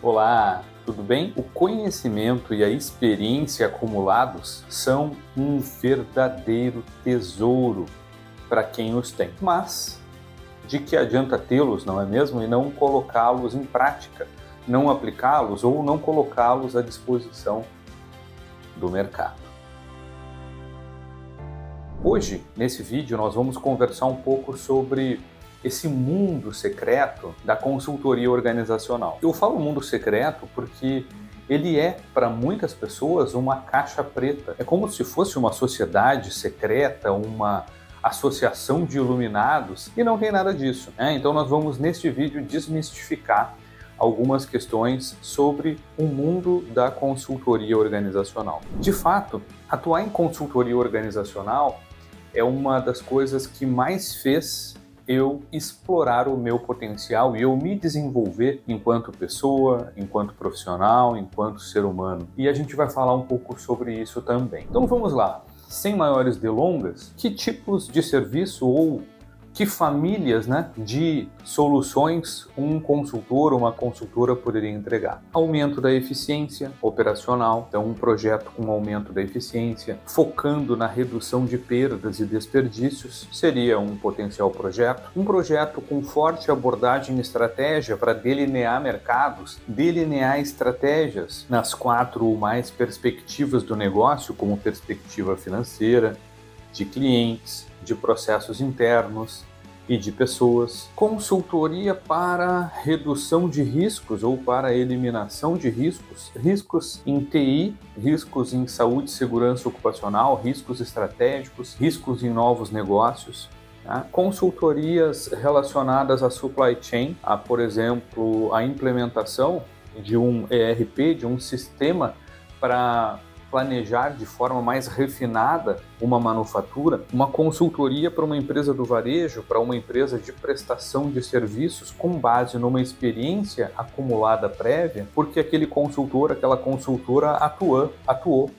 Olá, tudo bem? O conhecimento e a experiência acumulados são um verdadeiro tesouro para quem os tem. Mas de que adianta tê-los, não é mesmo? E não colocá-los em prática, não aplicá-los ou não colocá-los à disposição do mercado. Hoje, nesse vídeo, nós vamos conversar um pouco sobre esse mundo secreto da consultoria organizacional. Eu falo mundo secreto porque ele é, para muitas pessoas, uma caixa preta. É como se fosse uma sociedade secreta, uma associação de iluminados, e não tem nada disso, né? Então nós vamos, neste vídeo, desmistificar algumas questões sobre o mundo da consultoria organizacional. De fato, atuar em consultoria organizacional é uma das coisas que mais fez eu explorar o meu potencial e eu me desenvolver enquanto pessoa, enquanto profissional, enquanto ser humano. E a gente vai falar um pouco sobre isso também. Então vamos lá, sem maiores delongas, que tipos de serviço ou que famílias, de soluções um consultor ou uma consultora poderia entregar? Aumento da eficiência operacional, então um projeto com aumento da eficiência, focando na redução de perdas e desperdícios, seria um potencial projeto. Um projeto com forte abordagem e estratégia para delinear mercados, delinear estratégias nas 4 ou mais perspectivas do negócio, como perspectiva financeira, de clientes, de processos internos e de pessoas. Consultoria para redução de riscos ou para eliminação de riscos, riscos em TI, riscos em saúde e segurança ocupacional, riscos estratégicos, riscos em novos negócios. Consultorias relacionadas à supply chain, por exemplo, a implementação de um ERP, de um sistema para planejar de forma mais refinada uma manufatura, uma consultoria para uma empresa do varejo, para uma empresa de prestação de serviços com base numa experiência acumulada prévia, porque aquele consultor, aquela consultora atuou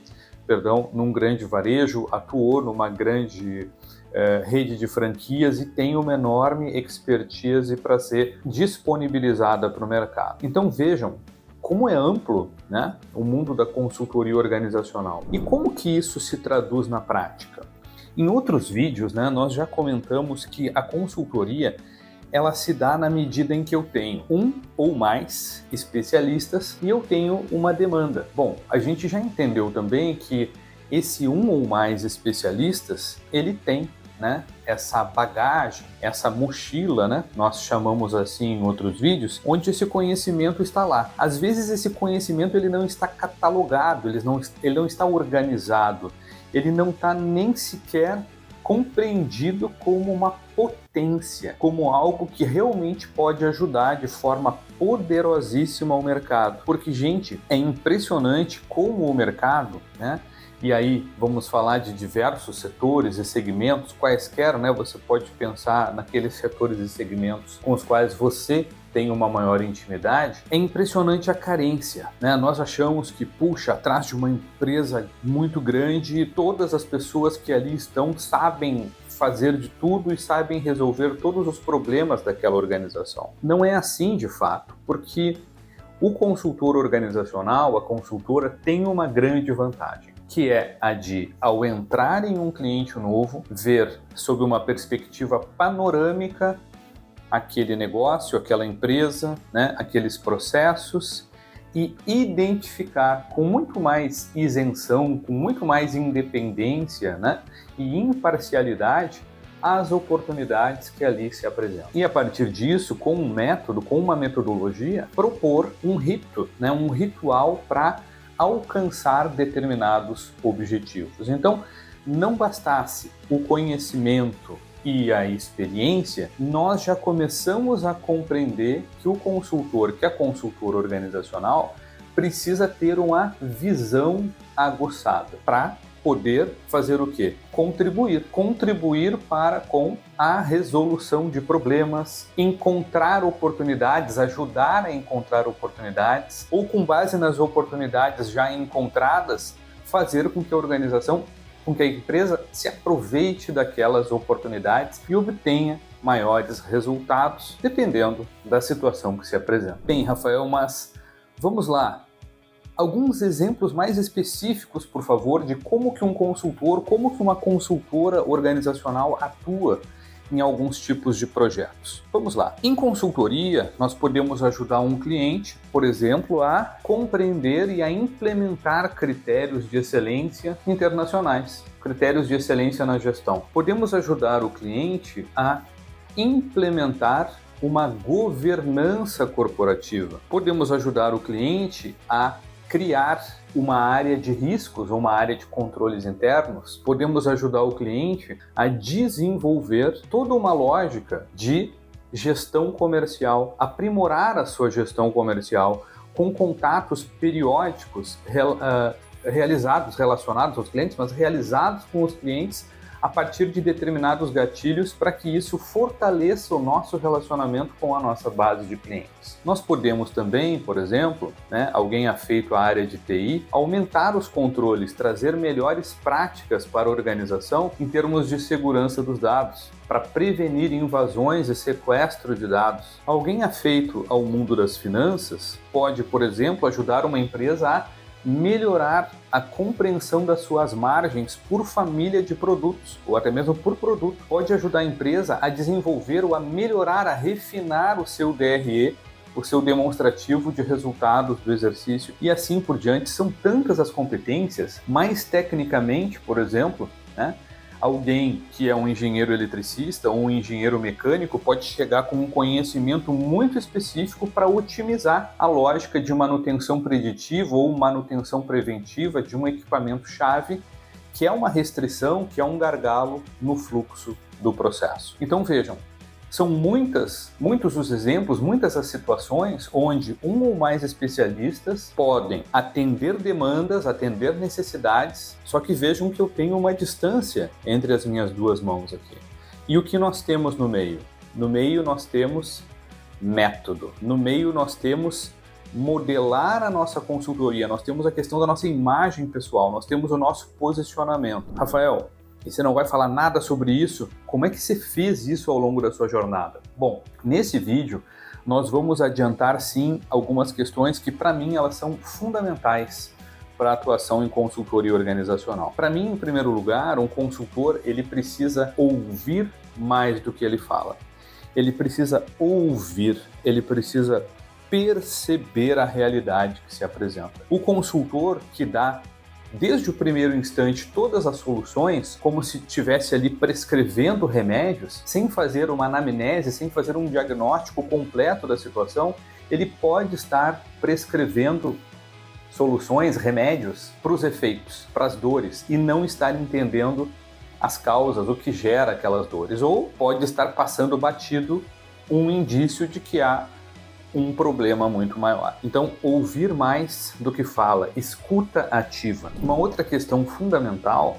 num grande varejo, atuou numa grande rede de franquias e tem uma enorme expertise para ser disponibilizada para o mercado. Então vejam como é amplo, o mundo da consultoria organizacional. E como que isso se traduz na prática? Em outros vídeos, nós já comentamos que a consultoria ela se dá na medida em que eu tenho um ou mais especialistas e eu tenho uma demanda. Bom, a gente já entendeu também que esse um ou mais especialistas, ele tem essa bagagem, essa mochila, nós chamamos assim em outros vídeos, onde esse conhecimento está lá. Às vezes esse conhecimento ele não está catalogado, ele não está organizado, ele não está nem sequer compreendido como uma potência, como algo que realmente pode ajudar de forma poderosíssima o mercado. Porque, gente, é impressionante como o mercado, e aí vamos falar de diversos setores e segmentos, quaisquer, você pode pensar naqueles setores e segmentos com os quais você tem uma maior intimidade. É impressionante a carência, Nós achamos que, atrás de uma empresa muito grande, todas as pessoas que ali estão sabem fazer de tudo e sabem resolver todos os problemas daquela organização. Não é assim de fato, porque o consultor organizacional, a consultora, tem uma grande vantagem, que é a de, ao entrar em um cliente novo, ver sob uma perspectiva panorâmica aquele negócio, aquela empresa, aqueles processos e identificar com muito mais isenção, com muito mais independência, e imparcialidade as oportunidades que ali se apresentam. E a partir disso, com um método, com uma metodologia, propor um rito, um ritual para alcançar determinados objetivos. Então, não bastasse o conhecimento e a experiência, nós já começamos a compreender que o consultor, que a consultora organizacional, precisa ter uma visão aguçada para poder fazer o quê? Contribuir para com a resolução de problemas, encontrar oportunidades, ajudar a encontrar oportunidades, ou com base nas oportunidades já encontradas, fazer com que a organização, com que a empresa se aproveite daquelas oportunidades e obtenha maiores resultados, dependendo da situação que se apresenta. Bem, Rafael, mas Vamos lá. Alguns exemplos mais específicos, por favor, de como que um consultor, como que uma consultora organizacional atua em alguns tipos de projetos. Vamos lá. Em consultoria, nós podemos ajudar um cliente, por exemplo, a compreender e a implementar critérios de excelência internacionais, critérios de excelência na gestão. Podemos ajudar o cliente a implementar uma governança corporativa. Podemos ajudar o cliente a criar uma área de riscos ou uma área de controles internos. Podemos ajudar o cliente a desenvolver toda uma lógica de gestão comercial, aprimorar a sua gestão comercial com contatos periódicos relacionados aos clientes, mas realizados com os clientes a partir de determinados gatilhos para que isso fortaleça o nosso relacionamento com a nossa base de clientes. Nós podemos também, por exemplo, alguém afeito à área de TI, aumentar os controles, trazer melhores práticas para a organização em termos de segurança dos dados, para prevenir invasões e sequestro de dados. Alguém afeito ao mundo das finanças pode, por exemplo, ajudar uma empresa a melhorar a compreensão das suas margens por família de produtos, ou até mesmo por produto. Pode ajudar a empresa a desenvolver ou a melhorar, a refinar o seu DRE, o seu demonstrativo de resultados do exercício, e assim por diante. São tantas as competências. Mais tecnicamente, por exemplo, alguém que é um engenheiro eletricista ou um engenheiro mecânico pode chegar com um conhecimento muito específico para otimizar a lógica de manutenção preditiva ou manutenção preventiva de um equipamento-chave, que é uma restrição, que é um gargalo no fluxo do processo. Então vejam, são muitos os exemplos, muitas as situações onde um ou mais especialistas podem atender demandas, atender necessidades, só que vejam que eu tenho uma distância entre as minhas duas mãos aqui. E o que nós temos no meio? No meio nós temos método, no meio nós temos modelar a nossa consultoria, nós temos a questão da nossa imagem pessoal, nós temos o nosso posicionamento. Rafael, e você não vai falar nada sobre isso? Como é que você fez isso ao longo da sua jornada? Bom, nesse vídeo nós vamos adiantar sim algumas questões que para mim elas são fundamentais para a atuação em consultoria organizacional. Para mim, em primeiro lugar, um consultor ele precisa ouvir mais do que ele fala. Ele precisa ouvir, ele precisa perceber a realidade que se apresenta. O consultor que dá desde o primeiro instante todas as soluções, como se estivesse ali prescrevendo remédios, sem fazer uma anamnese, sem fazer um diagnóstico completo da situação, ele pode estar prescrevendo soluções, remédios para os efeitos, para as dores, e não estar entendendo as causas, o que gera aquelas dores. Ou pode estar passando batido um indício de que há um problema muito maior. Então, ouvir mais do que fala, escuta ativa. Uma outra questão fundamental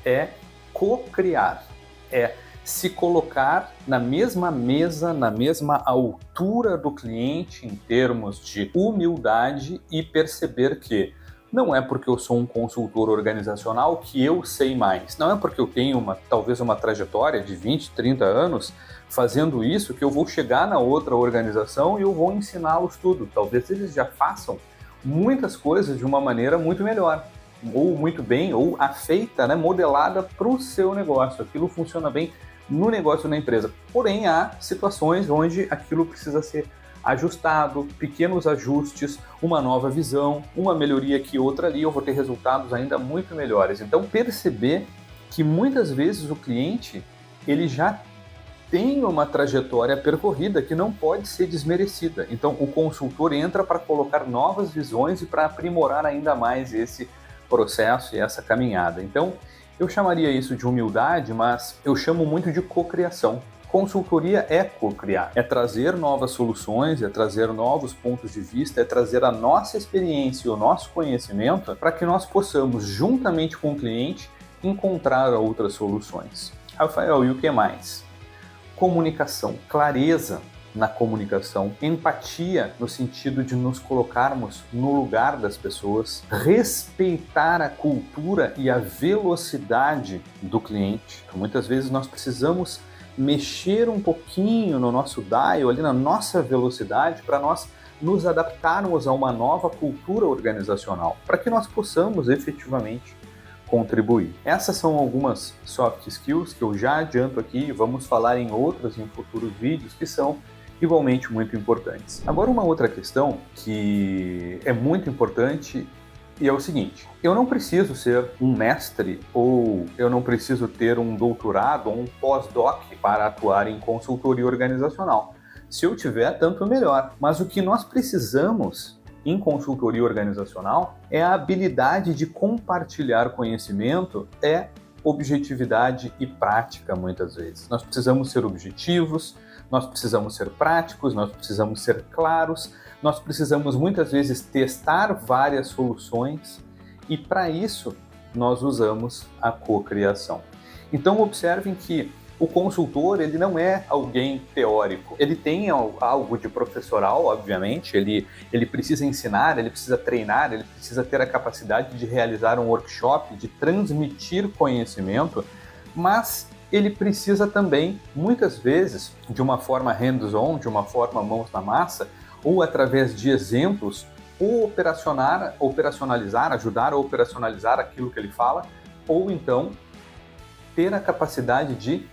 é co-criar, é se colocar na mesma mesa, na mesma altura do cliente em termos de humildade e perceber que não é porque eu sou um consultor organizacional que eu sei mais. Não é porque eu tenho talvez uma trajetória de 20, 30 anos fazendo isso que eu vou chegar na outra organização e eu vou ensiná-los tudo. Talvez eles já façam muitas coisas de uma maneira muito melhor, ou muito bem, ou afeita, modelada para o seu negócio. Aquilo funciona bem no negócio da empresa. Porém, há situações onde aquilo precisa ser ajustado, pequenos ajustes, uma nova visão, uma melhoria aqui, outra ali, eu vou ter resultados ainda muito melhores. Então, perceber que muitas vezes o cliente ele já tem uma trajetória percorrida que não pode ser desmerecida. Então, o consultor entra para colocar novas visões e para aprimorar ainda mais esse processo e essa caminhada. Então, eu chamaria isso de humildade, mas eu chamo muito de cocriação. Consultoria é co-criar, é trazer novas soluções, é trazer novos pontos de vista, é trazer a nossa experiência e o nosso conhecimento para que nós possamos, juntamente com o cliente, encontrar outras soluções. Rafael, e o que mais? Comunicação, clareza na comunicação, empatia no sentido de nos colocarmos no lugar das pessoas, respeitar a cultura e a velocidade do cliente. Então, muitas vezes nós precisamos mexer um pouquinho no nosso dial, ali na nossa velocidade, para nós nos adaptarmos a uma nova cultura organizacional, para que nós possamos efetivamente contribuir. Essas são algumas soft skills que eu já adianto aqui, vamos falar em outras em futuros vídeos que são igualmente muito importantes. Agora, uma outra questão que é muito importante e é o seguinte: eu não preciso ser um mestre ou eu não preciso ter um doutorado ou um pós-doc para atuar em consultoria organizacional. Se eu tiver, tanto melhor. Mas o que nós precisamos em consultoria organizacional é a habilidade de compartilhar conhecimento, objetividade e prática muitas vezes. Nós precisamos ser objetivos, nós precisamos ser práticos, nós precisamos ser claros, nós precisamos muitas vezes testar várias soluções e para isso nós usamos a cocriação. Então observem que o consultor, ele não é alguém teórico, ele tem algo de professoral, obviamente, ele precisa ensinar, ele precisa treinar, ele precisa ter a capacidade de realizar um workshop, de transmitir conhecimento, mas ele precisa também, muitas vezes, de uma forma hands-on, de uma forma mãos na massa, ou através de exemplos, ou operacionalizar, ajudar a operacionalizar aquilo que ele fala, ou então ter a capacidade de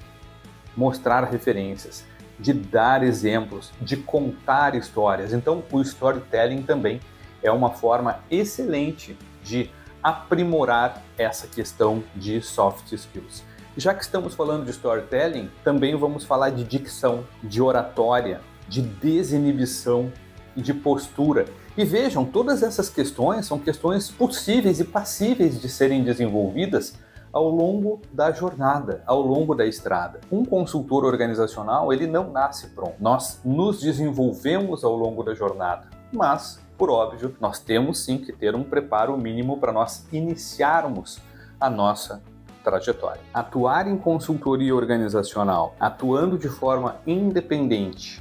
mostrar referências, de dar exemplos, de contar histórias. Então, o storytelling também é uma forma excelente de aprimorar essa questão de soft skills. Já que estamos falando de storytelling, também vamos falar de dicção, de oratória, de desinibição e de postura. E vejam, todas essas questões são questões possíveis e passíveis de serem desenvolvidas ao longo da jornada, ao longo da estrada. Um consultor organizacional, ele não nasce pronto. Nós nos desenvolvemos ao longo da jornada, mas, por óbvio, nós temos sim que ter um preparo mínimo para nós iniciarmos a nossa trajetória. Atuar em consultoria organizacional, atuando de forma independente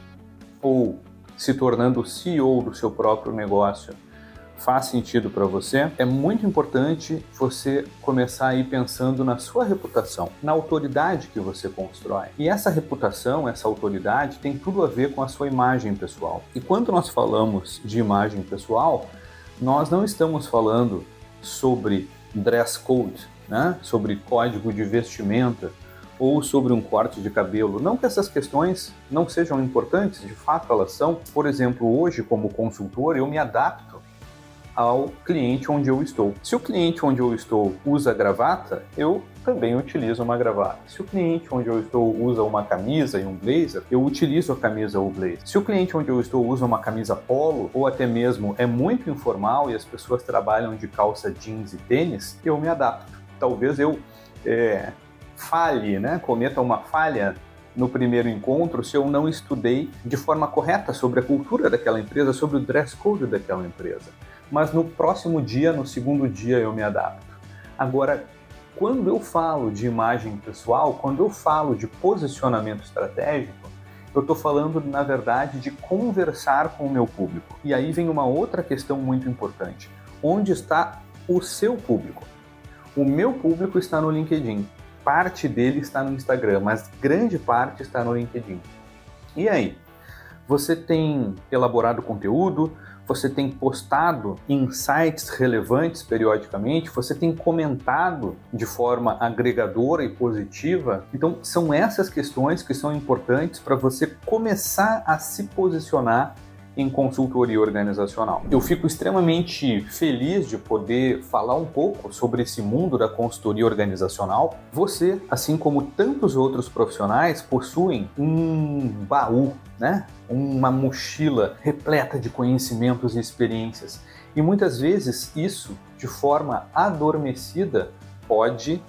ou se tornando CEO do seu próprio negócio, faz sentido para você, é muito importante você começar a ir pensando na sua reputação, na autoridade que você constrói. E essa reputação, essa autoridade tem tudo a ver com a sua imagem pessoal. E quando nós falamos de imagem pessoal, nós não estamos falando sobre dress code, né? Sobre código de vestimenta ou sobre um corte de cabelo. Não que essas questões não sejam importantes, de fato elas são. Por exemplo, hoje como consultor eu me adapto ao cliente onde eu estou. Se o cliente onde eu estou usa gravata, eu também utilizo uma gravata. Se o cliente onde eu estou usa uma camisa e um blazer, eu utilizo a camisa ou blazer. Se o cliente onde eu estou usa uma camisa polo, ou até mesmo é muito informal e as pessoas trabalham de calça jeans e tênis, eu me adapto. Talvez eu falhe, né? Cometa uma falha no primeiro encontro se eu não estudei de forma correta sobre a cultura daquela empresa, sobre o dress code daquela empresa. Mas no próximo dia, no segundo dia, eu me adapto. Agora, quando eu falo de imagem pessoal, quando eu falo de posicionamento estratégico, eu estou falando, na verdade, de conversar com o meu público. E aí vem uma outra questão muito importante. Onde está o seu público? O meu público está no LinkedIn. Parte dele está no Instagram, mas grande parte está no LinkedIn. E aí? Você tem elaborado conteúdo? Você tem postado insights relevantes periodicamente, você tem comentado de forma agregadora e positiva. Então, são essas questões que são importantes para você começar a se posicionar em consultoria organizacional. Eu fico extremamente feliz de poder falar um pouco sobre esse mundo da consultoria organizacional. Você, assim como tantos outros profissionais, possuem um baú, né? Uma mochila repleta de conhecimentos e experiências. E muitas vezes isso, de forma adormecida, pode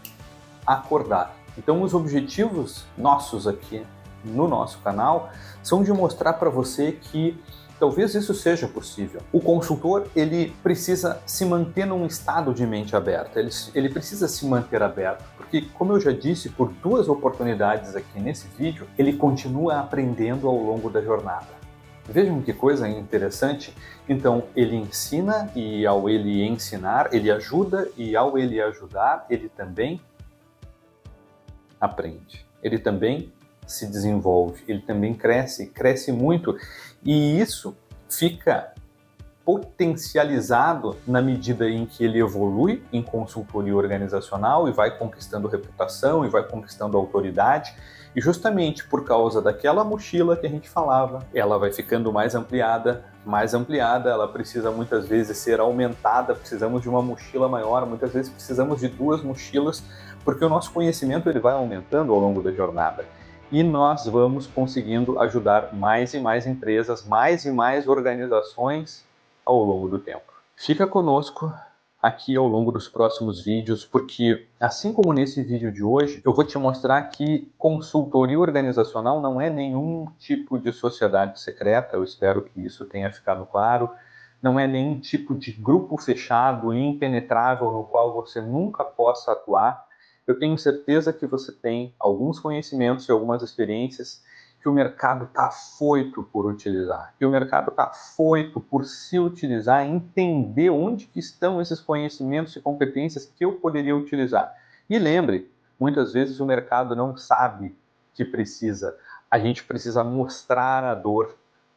acordar. Então, os objetivos nossos aqui no nosso canal são de mostrar para você que talvez isso seja possível. O consultor, ele precisa se manter num estado de mente aberta, ele precisa se manter aberto, porque, como eu já disse por 2 oportunidades aqui nesse vídeo, ele continua aprendendo ao longo da jornada. Vejam que coisa interessante. Então, ele ensina e ao ele ensinar, ele ajuda e ao ele ajudar, ele também aprende. Ele também se desenvolve, ele também cresce muito. E isso fica potencializado na medida em que ele evolui em consultoria organizacional e vai conquistando reputação e vai conquistando autoridade. E justamente por causa daquela mochila que a gente falava, ela vai ficando mais ampliada, ela precisa muitas vezes ser aumentada, precisamos de uma mochila maior, muitas vezes precisamos de 2 mochilas, porque o nosso conhecimento ele vai aumentando ao longo da jornada. E nós vamos conseguindo ajudar mais e mais empresas, mais e mais organizações ao longo do tempo. Fica conosco aqui ao longo dos próximos vídeos, porque assim como nesse vídeo de hoje, eu vou te mostrar que consultoria organizacional não é nenhum tipo de sociedade secreta, eu espero que isso tenha ficado claro, não é nenhum tipo de grupo fechado, impenetrável, no qual você nunca possa atuar. Eu tenho certeza que você tem alguns conhecimentos e algumas experiências que o mercado está afoito por utilizar, que o mercado está afoito por se utilizar, entender onde que estão esses conhecimentos e competências que eu poderia utilizar. E lembre, muitas vezes o mercado não sabe que precisa, a gente precisa mostrar a dor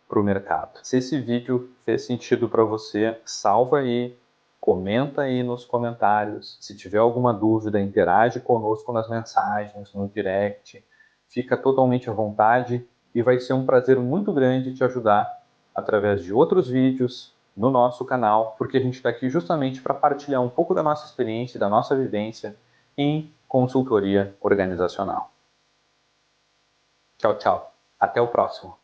para o mercado. Se esse vídeo fez sentido para você, salva aí, comenta aí nos comentários. Se tiver alguma dúvida, interage conosco nas mensagens, no direct. Fica totalmente à vontade e vai ser um prazer muito grande te ajudar através de outros vídeos no nosso canal, porque a gente está aqui justamente para partilhar um pouco da nossa experiência, da nossa vivência em consultoria organizacional. Tchau, tchau. Até o próximo.